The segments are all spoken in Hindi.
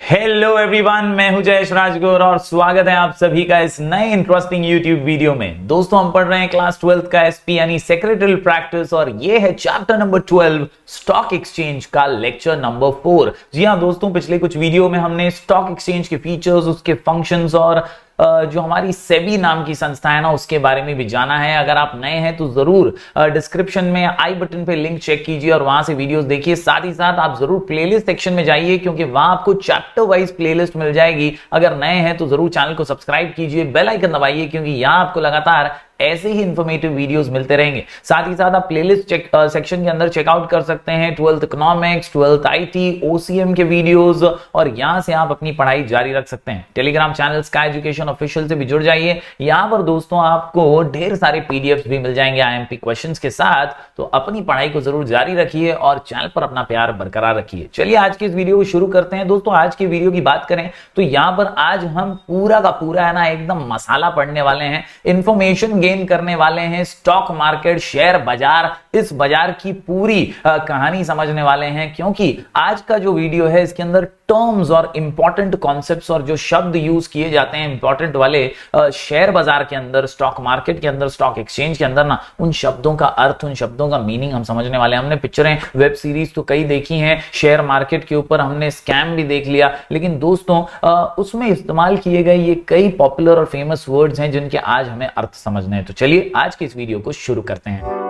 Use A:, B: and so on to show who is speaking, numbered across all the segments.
A: हेलो एवरीवन, मैं हूं जयेश राजगुर और स्वागत है आप सभी का इस नए इंटरेस्टिंग यूट्यूब वीडियो में। दोस्तों, हम पढ़ रहे हैं क्लास 12 का एसपी यानी सेक्रेटरियल प्रैक्टिस और ये है चैप्टर नंबर 12 स्टॉक एक्सचेंज का लेक्चर नंबर 4। जी हां दोस्तों, पिछले कुछ वीडियो में हमने स्टॉक एक्सचेंज के फीचर्स, उसके फंक्शंस और जो हमारी सेबी नाम की संस्था है ना, उसके बारे में भी जाना है। अगर आप नए हैं तो जरूर डिस्क्रिप्शन में आई बटन पे लिंक चेक कीजिए और वहां से वीडियोस देखिए। साथ ही साथ आप जरूर प्लेलिस्ट सेक्शन में जाइए क्योंकि वहां आपको चैप्टर वाइज प्लेलिस्ट मिल जाएगी। अगर नए हैं तो जरूर चैनल को सब्सक्राइब कीजिए, बेल आइकन दबाइए क्योंकि यहां आपको लगातार ऐसे ही इंफॉर्मेटिव वीडियोस मिलते रहेंगे। साथ ही साथ आप प्लेलिस्ट सेक्शन के अंदर चेकआउट कर सकते हैं 12th economics, 12th IT, OCM के वीडियोस और यहां से आप अपनी पढ़ाई जारी रख सकते हैं। Telegram channel sky education official से भी जुड़ जाइए। यहां पर दोस्तों आपको ढेर सारे पीडीएफ्स भी मिल जाएंगे आईएमपी क्वेश्चंस के साथ। तो अपनी पढ़ाई को जरूर जारी रखिए और चैनल पर अपना प्यार बरकरार रखिए। चलिए आज की इस वीडियो को शुरू करते हैं। दोस्तों, आज की वीडियो की बात करें तो यहां पर आज हम पूरा का पूरा है ना एकदम मसाला पढ़ने वाले हैं, इंफॉर्मेशन गेन करने वाले हैं, स्टॉक मार्केट, शेयर बाजार, इस बाजार की पूरी कहानी समझने वाले हैं। क्योंकि आज का जो वीडियो है इसके अंदर टर्म्स और इंपॉर्टेंट कॉन्सेप्ट्स और जो शब्द यूज किए जाते हैं इंपॉर्टेंट वाले शेयर बाजार के अंदर, स्टॉक मार्केट के अंदर, स्टॉक एक्सचेंज के अंदर ना, उन शब्दों का अर्थ, उन शब्दों का मीनिंग हम समझने वाले हैं। हमने पिक्चरें, वेब सीरीज तो कई देखी हैं, शेयर मार्केट के ऊपर हमने स्कैम भी देख लिया, लेकिन दोस्तों उसमें इस्तेमाल किए गए ये कई पॉपुलर और फेमस वर्ड्स हैं जिनके आज हमें अर्थ समझने हैं। तो चलिए आज की इस वीडियो को शुरू करते हैं।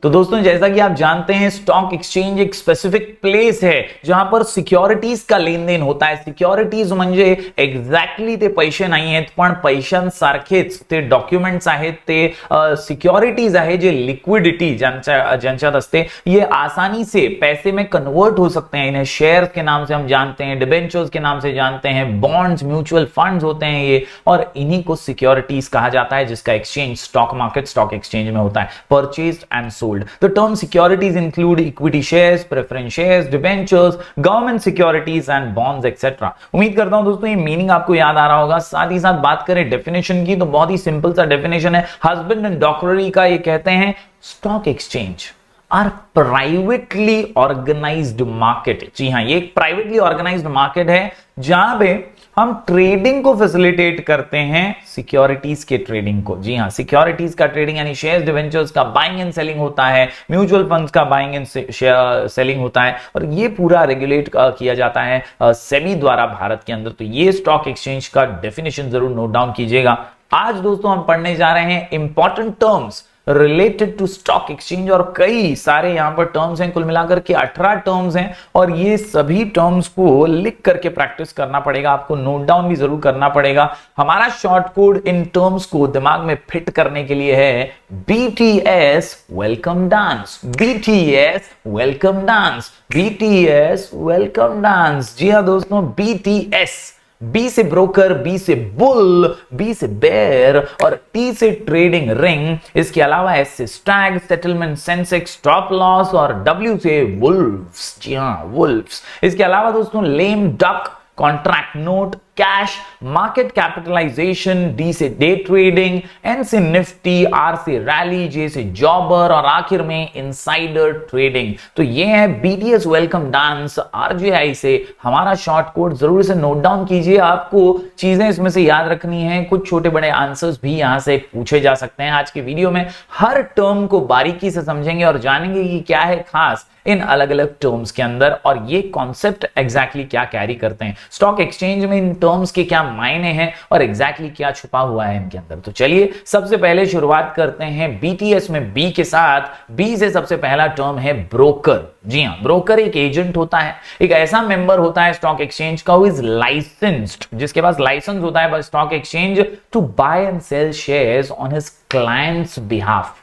A: तो दोस्तों, जैसा कि आप जानते हैं स्टॉक एक्सचेंज एक स्पेसिफिक प्लेस है जहां पर सिक्योरिटीज का लेन देन होता है। सिक्योरिटीज म्हणजे एक्झॅक्टली ते पैसे नाही आहेत, पण पैशांसारखेच ते डॉक्युमेंट्स आहेत, ते सिक्योरिटीज आहे जे लिक्विडिटी ज्यांच्यात असते, ये आसानी से पैसे में कन्वर्ट हो सकते हैं। इन्हें शेयर के नाम से हम जानते हैं, डिबेंचर्स के नाम से जानते हैं, बॉन्ड्स, म्यूचुअल फंड्स होते हैं ये, और इन्हीं को सिक्योरिटीज कहा जाता है जिसका exchange stock market, stock exchange में होता है। Purchased and sold. The term securities include equity shares, preference shares, debentures, government securities and bonds etc. उम्मीद करता हूं दोस्तों ये मीनिंग आपको याद आ रहा होगा। साथ ही साथ बात करें डेफिनेशन की तो बहुत ही सिंपल सा डेफिनेशन है हस्बैंड एंड डॉक्टरी का। ये कहते हैं stock exchange are privately organised market. जी हां, ये एक प्राइवेटली ऑर्गेनाइज्ड मार्केट है जहां पे हम ट्रेडिंग को फैसिलिटेट करते हैं, सिक्योरिटीज के ट्रेडिंग को। जी हां, सिक्योरिटीज का ट्रेडिंग यानी शेयर्स, डिवेंचर्स का बाइंग एंड सेलिंग होता है, म्यूचुअल फंड्स का बाइंग एंड सेलिंग होता है, और ये पूरा रेगुलेट किया जाता है सेबी द्वारा भारत के अंदर। तो ये स्टॉक एक्सचेंज का डेफिनेशन जरूर नोट डाउन कीजिएगा। आज दोस्तों हम पढ़ने जा रहे हैं important terms related to stock exchange, और कई सारे यहां पर टर्म्स हैं, कुल मिलाकर के 18 टर्म्स हैं, और ये सभी टर्म्स को लिख करके प्रैक्टिस करना पड़ेगा, आपको नोट डाउन भी जरूर करना पड़ेगा। हमारा शॉर्ट कोड इन टर्म्स को दिमाग में फिट करने के लिए है BTS welcome dance. BTS welcome dance, BTS welcome dance. जी हां दोस्तों, BTS, बी से ब्रोकर, बी से बुल, बी से बेयर और टी से ट्रेडिंग रिंग। इसके अलावा एस से stag, settlement, sensex, stop loss, और डब्ल्यू से वुल्फ्स। जी हां, वुल्फ्स। इसके अलावा दोस्तों lame duck, contract note, cash, market capitalisation, D से डे ट्रेडिंग, एन से निफ्टी, आर से रैली, जे से जॉबर, और आखिर में इनसाइडर ट्रेडिंग। तो ये है बीटीएस वेलकम डांस, आरजेआई से हमारा शॉर्ट कोड। जरूर से नोट डाउन कीजिए, आपको चीजें इसमें से याद रखनी है, कुछ छोटे बड़े आंसर्स भी यहां से पूछे जा सकते हैं। आज के वीडियो में हर टर्म को बारीकी से समझेंगे और जानेंगे कि क्या है खास इन अलग अलग टर्म्स के अंदर, और ये कॉन्सेप्ट एग्जैक्टली क्या कैरी करते हैं, स्टॉक एक्सचेंज में इन टर्म्स के क्या मायने हैं और एग्जैक्टली क्या छुपा हुआ है इनके अंदर। तो चलिए सबसे पहले शुरुआत करते हैं बीटीएस में बी के साथ। बी से सबसे पहला टर्म है ब्रोकर। जी हां, ब्रोकर एक एजेंट होता है, एक ऐसा मेंबर होता है स्टॉक एक्सचेंज का हु इज लाइसेंस्ड, जिसके पास लाइसेंस होता है stock exchange to buy and sell shares on his clients behalf.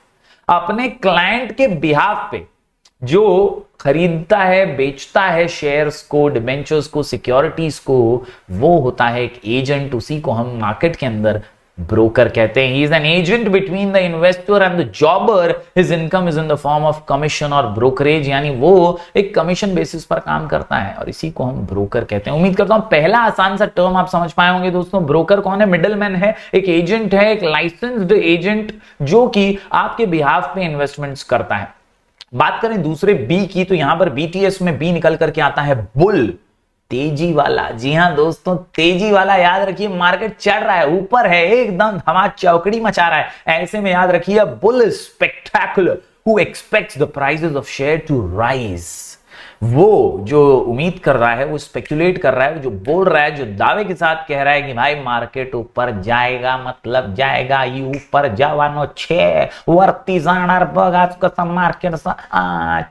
A: अपने क्लाइंट के बिहाफ पे जो खरीदता है, बेचता है शेयर्स को, डिबेंचर्स को, सिक्योरिटीज को, वो होता है एक एजेंट। उसी को हम मार्केट के अंदर ब्रोकर कहते हैं। He is an agent between the investor and the जॉबर, his income is in the form of commission और ब्रोकरेज, यानी वो एक कमीशन बेसिस पर काम करता है और इसी को हम ब्रोकर कहते हैं। उम्मीद करता हूं पहला आसान सा टर्म आप समझ पाए होंगे दोस्तों। ब्रोकर कौन है? मिडलमैन है, एक एजेंट है, एक लाइसेंस्ड एजेंट जो कि आपके बिहाफ पे इन्वेस्टमेंट्स करता है। बात करें दूसरे बी की, तो यहां पर बीटीएस में बी निकल करके आता है बुल, तेजी वाला। जी हां दोस्तों, तेजी वाला। याद रखिए मार्केट चढ़ रहा है, ऊपर है, एकदम धमा चौकड़ी मचा रहा है, ऐसे में याद रखिए bull spectacular who expects the prices of share to rise. वो जो उम्मीद कर रहा है, वो स्पेक्युलेट कर रहा है, जो बोल रहा है, जो दावे के साथ कह रहा है कि भाई मार्केट ऊपर जाएगा, मतलब जाएगा, ये ऊपर जावानो छे, वरती जाणार बघ, आज कसं मार्केट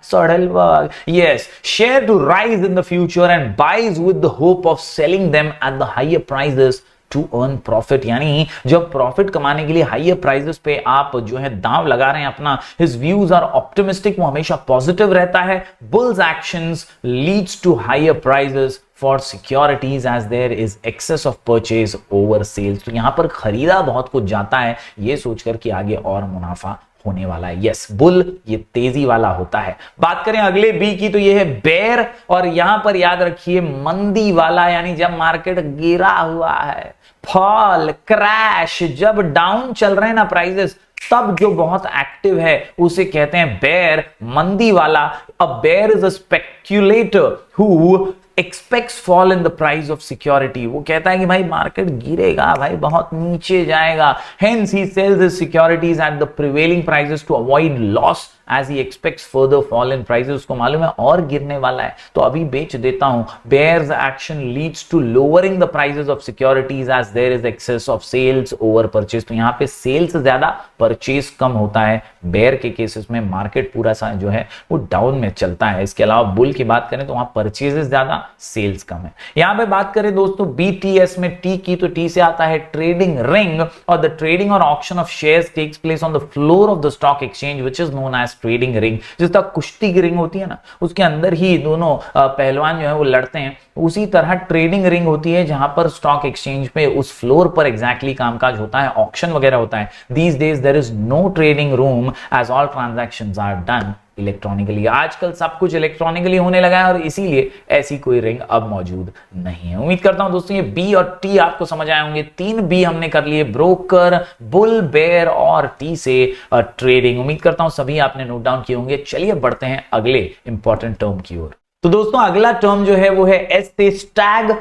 A: चढेल बघ। Yes, share to rise in the future and buys with the hope of selling them at the higher prices to earn profit, यानी जब प्रॉफिट कमाने के लिए हाइयर प्राइसेस पे आप जो है दांव लगा रहे हैं अपना, हिज व्यूज आर ऑप्टिमिस्टिक, वो हमेशा पॉजिटिव रहता है। Bulls actions leads to higher prices for securities as there is excess of purchase over sales. तो यहां पर खरीदा बहुत कुछ जाता है ये सोचकर कि आगे और मुनाफा होने वाला है। यस, बुल ये तेजी वाला होता है। बात करें अगले बी की, तो ये है बेयर, और यहां पर याद रखिए मंदी वाला, यानी जब मार्केट गिरा हुआ है, फॉल, क्रैश, जब डाउन चल रहे हैं ना प्राइसेस, तब जो बहुत एक्टिव है उसे कहते हैं बेयर, मंदी वाला। A bear is a speculator who expects fall in the price of security. वो कहता है कि भाई मार्केट गिरेगा, भाई बहुत नीचे जाएगा, hence he sells his securities at the prevailing prices to avoid loss as he expects further fall in prices। उसको मालूम है और गिरने वाला है तो अभी बेच देता हूं। Bear's action leads to lowering the prices of securities as there is excess of sales over purchase। तो यहां पे सेल्स ज्यादा, परचेज कम होता है। बेयर के केसेस में मार्केट पूरा सा जो है वो डाउन में चलता है। इसके अलावा बुल की बात करें तो वहां परचेजेस ज्यादा, सेल्स कम है। यहां पे बात करें दोस्तों बीटीएस में टी की, तो टी से आता है ट्रेडिंग रिंग, और द ट्रेडिंग और auction of shares takes place on the floor of the stock exchange which is known as trading ring. जिस तरह कुश्ती की रिंग होती है ना, उसके अंदर ही दोनों पहलवान जो है वो लड़ते हैं, उसी तरह ट्रेडिंग रिंग होती है जहां पर स्टॉक एक्सचेंज पे उस फ्लोर पर एग्जैक्टली कामकाज होता है, ऑक्शन वगैरह होता है। These days there is no trading room as all transactions are done electronically. आजकल सब कुछ इलेक्ट्रॉनिकली होने लगा है और इसीलिए ऐसी कोई रिंग अब मौजूद नहीं है। उम्मीद करता हूं दोस्तों ये बी और टी आपको समझ आए होंगे। 3 बी हमने कर लिए, ब्रोकर, बुल, बेयर और टी से ट्रेडिंग। उम्मीद करता हूं सभी आपने नोट डाउन किए होंगे। चलिए बढ़ते हैं अगले इंपॉर्टेंट टर्म की ओर। तो दोस्तों अगला टर्म जो है वो है एस से स्टैग।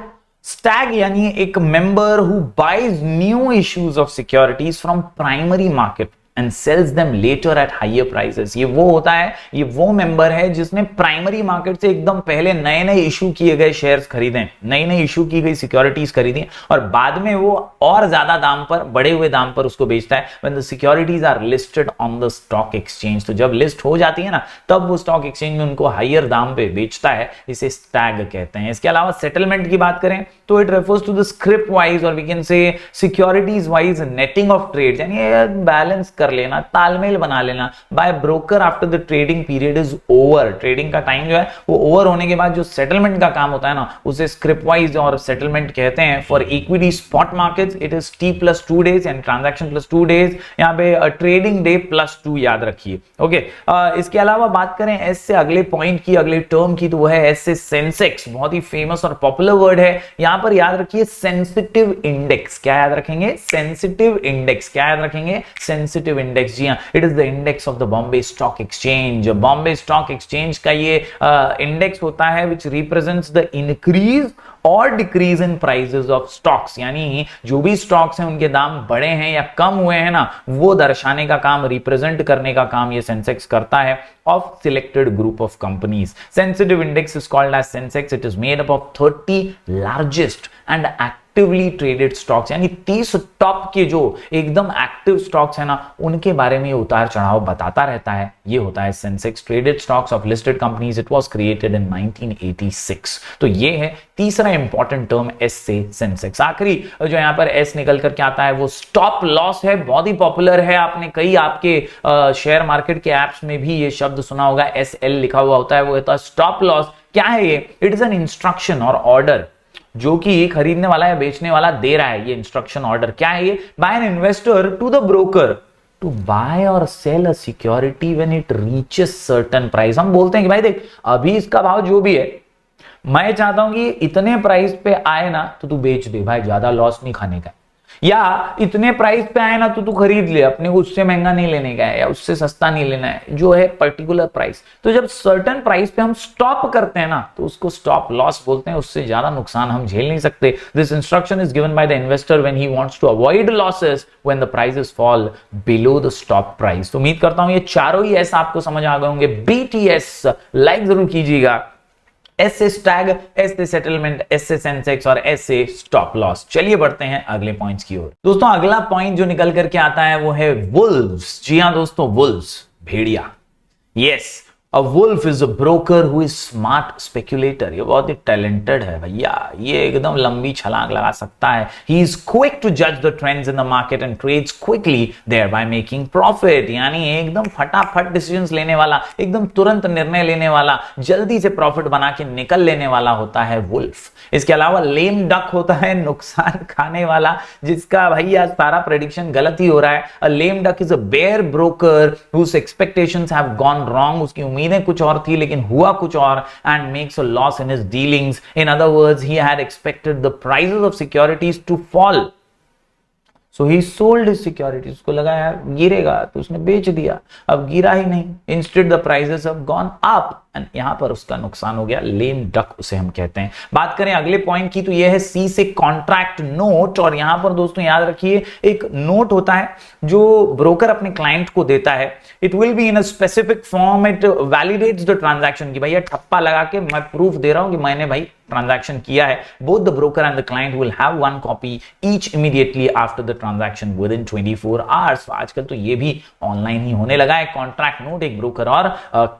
A: स्टैग यानी एक member who buys new issues of securities from primary market and sells them later at higher prices। ये वो होता है, ये वो मेंबर है जिसने प्राइमरी मार्केट से एकदम पहले नए नए इशू किए गए शेयर्स खरीदे, नई नई इशू की गई सिक्योरिटीज खरीदी और बाद में वो और ज्यादा दाम पर, बढ़े हुए दाम पर उसको बेचता है। when the securities are listed on the stock exchange, तो जब लिस्ट हो जाती है ना तब वो स्टॉक एक्सचेंज में उनको हायर दाम पे बेचता है, इसे स्टैग कहते हैं। इसके अलावा सेटलमेंट की बात करें तो it refers to the script wise और we can say securities wise netting of trade, यानी बैलेंस कर लेना, तालमेल बना लेना by broker after the trading period is over. Trading का टाइम जो है वो ओवर होने के बाद जो सेटलमेंट का काम होता है ना उसे स्क्रिप्ट वाइज और सेटलमेंट कहते हैं। For equity spot markets it is T plus 2 days and transaction plus 2 days, यहाँ पे ट्रेडिंग डे प्लस 2 याद रखिए। ओके, इसके अलावा बात करें एस से अगले पॉइंट की, अगले टर्म की, तो वो है एस से सेंसेक्स। बहुत ही फेमस और पॉपुलर वर्ड है। यहां पर याद रखिए सेंसिटिव इंडेक्स। क्या याद रखेंगे? Sensitive index. क्या याद रखेंगे? Sensitive index. जी हां, it is the index of the Bombay stock exchange. Bombay stock exchange का ये इंडेक्स होता है विच रिप्रेजेंट्स द इंक्रीज और decrease in prices of stocks, यानी जो भी स्टॉक्स हैं उनके दाम बढ़े हैं या कम हुए हैं ना वो दर्शाने का काम, रिप्रेजेंट करने का काम ये सेंसेक्स करता है of selected group of companies. Sensitive index is called as Sensex. It is made up of 30 largest and actively traded stocks, यानी 30 टॉप के जो एकदम एक्टिव स्टॉक्स है ना उनके बारे में उतार चढ़ाव बताता रहता है। ये होता है Sensex, traded stocks of listed companies. It was created in 1986। तो ये है तीसरा इंपॉर्टेंट टर्म एस से सेंसेक्स। आखिरी जो यहाँ पर एस निकल करके आता है वो स्टॉप लॉस है। बहुत ही पॉपुलर है, आपने कई आपके शेयर मार्केट के एप्स में भी ये शब्द सुना होगा, SL लिखा हुआ होता है, वो होता है स्टॉप लॉस। क्या है ये? इट इज एन इंस्ट्रक्शन और ऑर्डर जो कि खरीदने वाला या बेचने वाला दे रहा है, ये इंस्ट्रक्शन ऑर्डर क्या है? ये by an investor to the broker to buy और sell a security when it reaches certain price. हम बोलते हैं कि भाई देख, अभी इसका भाव जो भी है, मैं चाहता हूं कि इतने प्राइस पे आए ना तो तू बेच दे भाई, ज्यादा लॉस नहीं खाने का, या इतने प्राइस पे आए ना तो तू खरीद ले, अपने को उससे महंगा नहीं लेने का है या उससे सस्ता नहीं लेना है, जो है पर्टिकुलर प्राइस। तो जब सर्टेन प्राइस पे हम स्टॉप करते हैं ना तो उसको स्टॉप लॉस बोलते हैं, उससे ज्यादा नुकसान हम झेल नहीं सकते। This instruction is given by the investor when he wants to avoid losses when the prices fall below the stop price. तो उम्मीद करता हूं ये चारों ही ऐसा आपको समझ आ गए होंगे। BTS लाइक जरूर कीजिएगा, ऐसे स्टैग, ऐसे सेटलमेंट, ऐसे सेंसेक्स और ऐसे स्टॉप लॉस। चलिए बढ़ते हैं अगले पॉइंट्स की ओर। दोस्तों अगला पॉइंट जो निकल करके आता है वो है वुल्व्स। जी हां दोस्तों, Wolves, Bhediya. Yes, A wolf is a broker who is smart speculator। ये बहुत ही टैलेंटेड है भैया, ये एकदम लंबी छलांग लगा सकता है। He is quick to judge the trends in the market and trades quickly thereby making profit। यानी एकदम फटाफट डिसीजंस लेने वाला, एकदम तुरंत निर्णय लेने वाला, जल्दी से प्रॉफिट बना के निकल लेने वाला होता है वुल्फ। इसके अलावा लेम डक होता है नुकसान खाने वाला, जिसका भैया सारा प्रेडिक्शन गलत ही हो रहा है। A lame duck is a bear broker whose expectations have gone wrong। उसकी उम्मीदें कुछ और थी लेकिन हुआ कुछ और, and makes a loss in his dealings। In other words, he had expected the prices of securities to fall, so he sold his securities। उसको लगा यार गिरेगा तो उसने बेच दिया, अब गिरा ही नहीं, instead the prices have gone up and यहां पर उसका नुकसान हो गया। लेम डक उसे हम कहते हैं। बात करें अगले पॉइंट की तो यह है सी से कॉन्ट्रैक्ट नोट। और यहां पर दोस्तों याद रखिए, एक नोट होता है जो ब्रोकर अपने क्लाइंट को देता है। It will be in a specific form, it validates the transaction की भैया ठप्पा लगा के मैं प्रूफ दे रहा हूं कि मैंने भाई ट्रांजैक्शन किया है। Both the broker and the client will have one copy each immediately after the transaction with in 24 hours. आजकल तो ये भी ऑनलाइन ही होने लगा है, कॉन्ट्रैक्ट नोट एक ब्रोकर और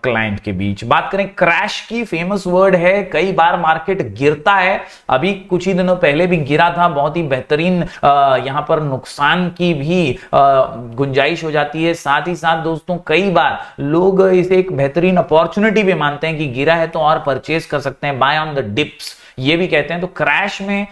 A: क्लाइंट के बीच। बात करें क्रैश की, फेमस वर्ड है, कई बार मार्केट गिरता है, अभी कुछ ही दिनों पहले भी गिरा था, बहुत ही बेहतरीन यहां पर नुकसान की भी गुंजाइश हो जाती है। साथ ही साथ दोस्तों कई बार लोग इसे एक बेहतरीन अपॉर्चुनिटी भी मानते हैं कि गिरा है तो और परचेज कर सकते हैं, बाय ऑन द डिप्स ये भी कहते हैं। तो क्रैश में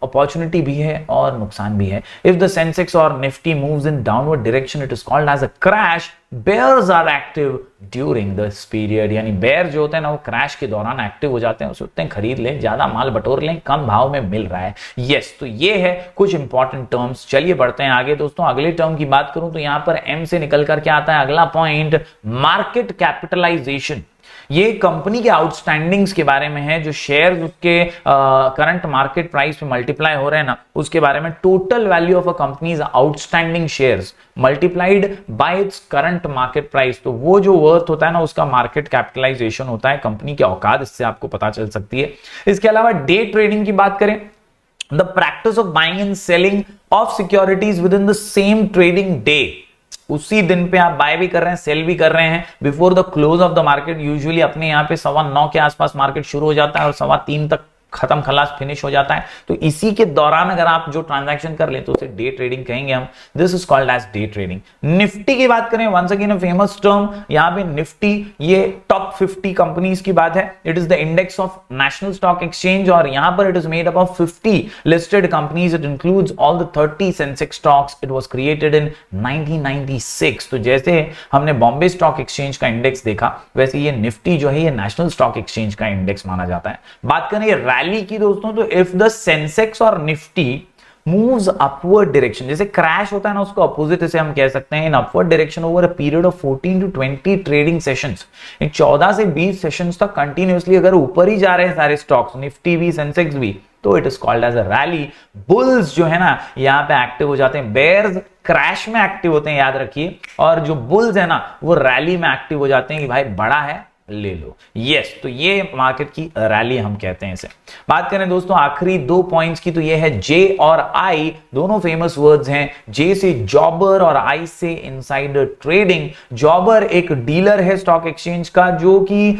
A: अपॉर्चुनिटी भी है और नुकसान भी है। इफ द सेंसेक्स और Nifty moves in downward direction it is called as a crash. Bears are active during this period. यानी बेयर जो होते हैं ना वो क्रैश के दौरान एक्टिव हो जाते हैं, सोचते हैं खरीद लें, ज्यादा माल बटोर लें, कम भाव में मिल रहा है। यस, तो ये है कुछ इंपॉर्टेंट टर्म्स। चलिए बढ़ते हैं आगे दोस्तों। अगले टर्म की बात करूं तो यहां पर एम से निकल करके आता है अगला पॉइंट, मार्केट कैपिटलाइजेशन। ये कंपनी के आउटस्टैंडिंग्स के बारे में है, जो शेयर्स उसके करंट मार्केट प्राइस पे मल्टीप्लाई हो रहे हैं ना उसके बारे में। Total value of a companies outstanding shares multiplied by its current market price. तो वो जो वर्थ होता है ना उसका मार्केट कैपिटलाइजेशन होता है, कंपनी की औकात इससे आपको पता चल सकती है। इसके अलावा डे ट्रेडिंग की बात करें, the practice of buying and selling of securities with in the same trading day. उसी दिन पे आप बाय भी कर रहे हैं, सेल भी कर रहे हैं before the close of the market. Usually अपने यहाँ पे 9:15 के आसपास मार्केट शुरू हो जाता है और 3:15 तक खत्म खलास फिनिश हो जाता है। तो इसी के दौरान अगर आप जो ट्रांजैक्शन कर ले तो उसे डे ट्रेडिंग कहेंगे हम। This is called as day trading. Nifty की बात करें, once again a famous term, यहां पे निफ्टी ये टॉप 50 कंपनीज की बात है। It is the index of national stock exchange और यहां पर it is made up of 50 listed companies. It includes all the 30 Sensex stocks. It was created in 1996। तो जैसे हमने बॉम्बे स्टॉक एक्सचेंज का इंडेक्स देखा, वैसे ये निफ्टी जो है ये नेशनल स्टॉक एक्सचेंज का इंडेक्स माना जाता है। बात करें रैली की दोस्तों, तो इफ द सेंसेक्स और निफ्टी मूव्स अपवर्ड डायरेक्शन, जैसे क्रैश होता है ना उसको अपोजिट इसे हम कह सकते हैं, in upward direction over a period of 14 to 20 trading sessions. इन 14 से 20 सेशंस तक कंटिन्यूअसली अगर ऊपर ही जा रहे हैं सारे स्टॉक्स, निफ्टी भी सेंसेक्स भी, तो it is called as a rally. Bulls जो है ना यहां पे एक्टिव हो जाते हैं, बेयर्स क्रैश में एक्टिव होते हैं याद रखिए, और जो बुल्स है ना वो रैली में एक्टिव हो जाते हैं कि भाई बड़ा है ले लो। यस, तो ये मार्केट की रैली हम कहते हैं इसे। बात करें दोस्तों आखिरी 2 पॉइंट्स की, तो ये है जे और आई, दोनों फेमस वर्ड्स हैं। जे से जॉबर और आई से इनसाइडर ट्रेडिंग। जॉबर एक डीलर है स्टॉक एक्सचेंज का जो कि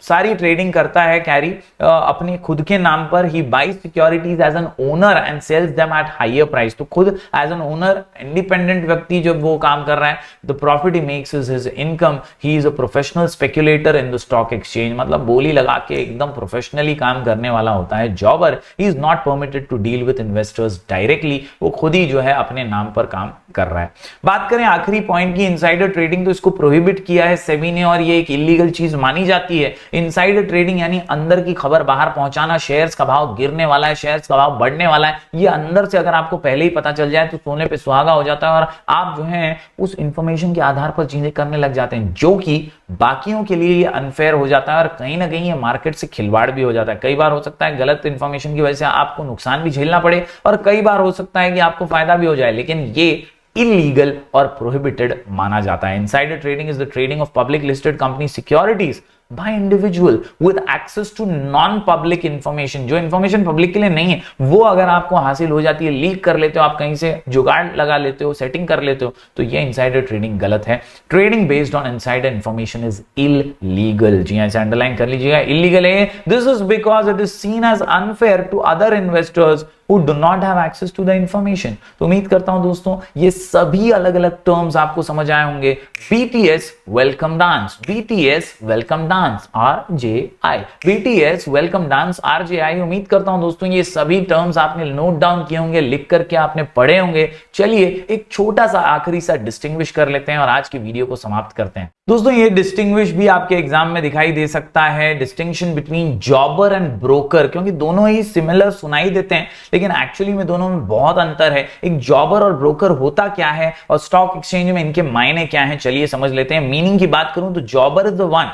A: सारी ट्रेडिंग करता है कैरी अपने खुद के नाम पर। He buys securities as an owner and sells them at higher price. तो खुद एज एन ओनर इंडिपेंडेंट व्यक्ति जब वो काम कर रहा है, the profit he makes is his income. He is a professional speculator in the stock exchange, मतलब बोली लगा के एकदम प्रोफेशनली काम करने वाला होता है। Jobber he is not permitted to deal with investors directly, वो खुद ही जो है अपने नाम पर काम कर रहा है। बात करें आखिरी पॉइंट की, इनसाइडर ट्रेडिंग, तो इसको प्रोहिबिट किया है सेबी ने और ये एक इलीगल चीज मानी जाती है। इनसाइडर ट्रेडिंग यानी अंदर की खबर बाहर पहुंचाना, शेयर्स का भाव गिरने वाला है, शेयर्स का भाव बढ़ने वाला है, ये अंदर से अगर आपको पहले ही पता चल जाए तो सोने पे सुहागा हो जाता है और आप जो है उस इंफॉर्मेशन के आधार पर चीजें करने लग जाते हैं, जो कि बाकियों के लिए ये अनफेयर हो जाता है और कहीं ना कहीं ये मार्केट से खिलवाड़ भी हो जाता है। कई बार हो सकता है गलत इंफॉर्मेशन की वजह से आपको नुकसान भी झेलना पड़े और कई बार हो सकता है कि आपको फायदा भी हो जाए, लेकिन ये इलीगल और प्रोहिबिटेड माना जाता है। Insider trading is the trading of public listed company securities by individual with access to non public information. जो इंफॉर्मेशन पब्लिक के लिए नहीं है वो अगर आपको हासिल हो जाती है, लीक कर लेते हो, आप कहीं से जुगाड़ लगा लेते हो, सेटिंग कर लेते हो, तो ये इनसाइडर ट्रेडिंग गलत है। Trading based on insider information is illegal. जी ऐसे अंडरलाइन कर लीजिएगा, इलीगल है। This is because it is seen as unfair to other investors who do not have access to the information। तो उम्मीद करता हूं दोस्तों ये सभी अलग अलग टर्म्स आपको समझ आए होंगे। BTS welcome dance, BTS welcome dance, RJI, BTS welcome dance, RJI। उम्मीद करता हूं दोस्तों ये सभी टर्म्स आपने नोट डाउन किए होंगे, लिख करके आपने पढ़े होंगे। चलिए एक छोटा सा आखिरी सा डिस्टिंग्विश कर लेते हैं और आज की वीडियो को समाप्त करते हैं। दोस्तों ये डिस्टिंग्विश भी आपके एग्जाम में दिखाई दे सकता है, डिस्टिंक्शन बिटवीन जॉबर एंड ब्रोकर, क्योंकि दोनों ही सिमिलर सुनाई देते हैं लेकिन एक्चुअली में दोनों में बहुत अंतर है। एक जॉबर और ब्रोकर होता क्या है और स्टॉक एक्सचेंज में इनके मायने क्या हैं, चलिए समझ लेते हैं। मीनिंग की बात करूं तो jobber is the one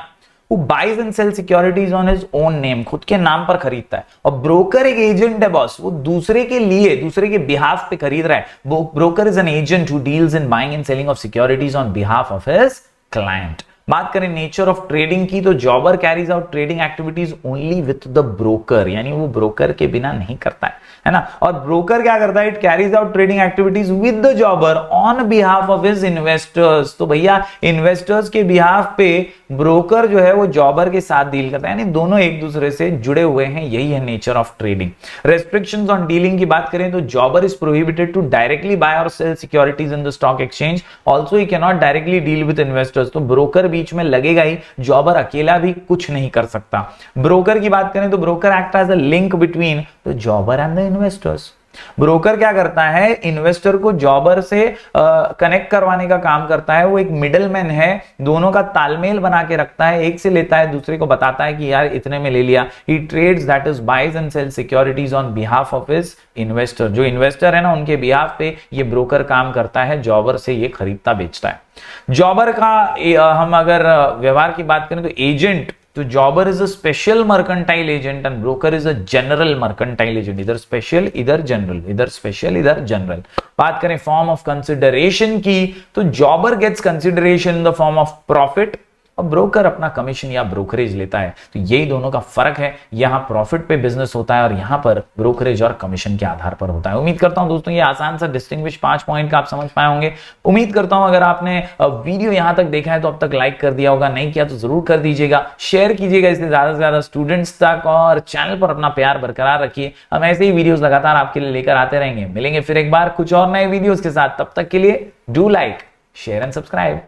A: who buys and sells securities on his own name, खुद के नाम पर खरीदता है, और ब्रोकर एक एजेंट है बॉस, वो दूसरे के लिए, दूसरे के बिहाफ पे खरीद रहा है। वो broker is an agent who deals in buying and selling of securities on behalf of his client. बात करें नेचर ऑफ ट्रेडिंग की तो जॉबर carries out trading activities only with the broker, यानी वो ब्रोकर के बिना नहीं करता है ना। और ब्रोकर क्या करता है, it carries out trading activities with the जॉबर on behalf of his investors. तो भैया इन्वेस्टर्स के बिहाफ पे ब्रोकर जो है वो जॉबर के साथ डील करता है, यानी दोनों एक दूसरे से जुड़े हुए हैं, यही है nature of trading. Restrictions on dealing की बात करें तो jobber is prohibited to directly buy और sell securities in the stock exchange, also he can not directly deal with investors. तो ब्रोकर बीच में लगेगा ही, जॉबर अकेला भी कुछ नहीं कर सकता। ब्रोकर की बात करें तो broker act as a link between the jobber and the investors. Broker क्या करता है, इन्वेस्टर को जॉबर से कनेक्ट करवाने का काम करता है, वो एक मिडलमैन है, दोनों का तालमेल बना के रखता है, एक से लेता है दूसरे को बताता है कि यार इतने में ले लिया। He trades that is buys and sell securities on behalf of his investor. जो इन्वेस्टर है ना उनके बिहाफ पे ये ब्रोकर काम करता है, जॉबर से ये खरीदता बेचता है। जॉबर का हम अगर व्यवहार की बात करें तो एजेंट, तो jobber is a special mercantile agent and broker is a general mercantile agent. इधर स्पेशल इधर जनरल, इधर स्पेशल इधर जनरल। बात करें फॉर्म ऑफ कंसिडरेशन की तो jobber gets consideration in the form of profit और ब्रोकर अपना कमीशन या ब्रोकरेज लेता है। तो यही दोनों का फर्क है, यहां प्रॉफिट पे बिजनेस होता है और यहां पर ब्रोकरेज और कमीशन के आधार पर होता है। उम्मीद करता हूं दोस्तों ये आसान सा डिस्टिंग्विश 5 पॉइंट का आप समझ पाए होंगे। उम्मीद करता हूं अगर आपने वीडियो यहां तक देखा है तो अब तक लाइक कर दिया होगा, नहीं किया तो जरूर कर दीजिएगा, शेयर कीजिएगा इसे ज्यादा से ज्यादा स्टूडेंट्स तक और चैनल पर अपना प्यार बरकरार रखिए। हम ऐसे ही वीडियोस लगातार आपके लिए लेकर आते रहेंगे। मिलेंगे फिर एक बार कुछ और नए वीडियोस के साथ, तब तक के लिए do like share and subscribe.